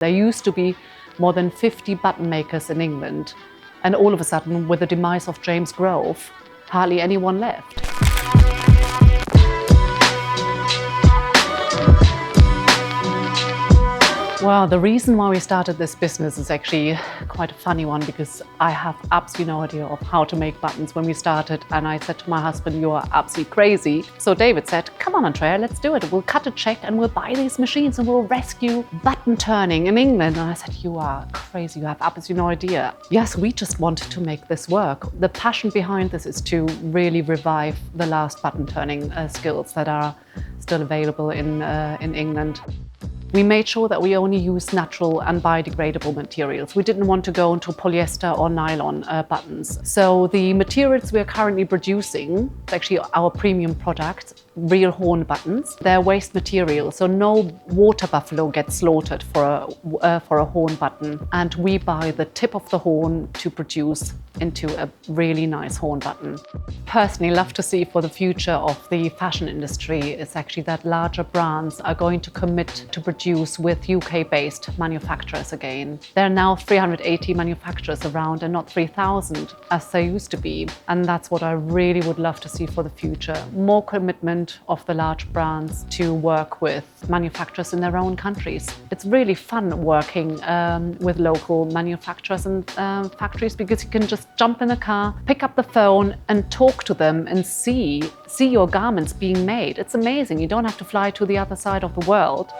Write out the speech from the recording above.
There used to be more than 50 button makers in England, and all of a sudden, with the demise of James Grove, hardly anyone left. Well, the reason why we started this business is actually quite a funny one, because I have absolutely no idea of how to make buttons when we started, and I said to my husband, "You are absolutely crazy." So David said, "Come on, Andrea, let's do it. We'll cut a check and we'll buy these machines and we'll rescue button turning in England." And I said, "You are crazy, you have absolutely no idea." Yes, we just wanted to make this work. The passion behind this is to really revive the last button turning skills that are still available in England. We made sure that we only use natural and biodegradable materials. We didn't want to go into polyester or nylon buttons. So the materials we are currently producing, it's actually our premium product, real horn buttons. They're waste material, so no water buffalo gets slaughtered for a horn button. And we buy the tip of the horn to produce into a really nice horn button. Personally, love to see for the future of the fashion industry is actually that larger brands are going to commit to produce with UK-based manufacturers again. There are now 380 manufacturers around and not 3,000 as there used to be. And that's what I really would love to see for the future. More commitment of the large brands to work with manufacturers in their own countries. It's really fun working with local manufacturers and factories, because you can just jump in a car, pick up the phone and talk to them and see your garments being made. It's amazing. You don't have to fly to the other side of the world.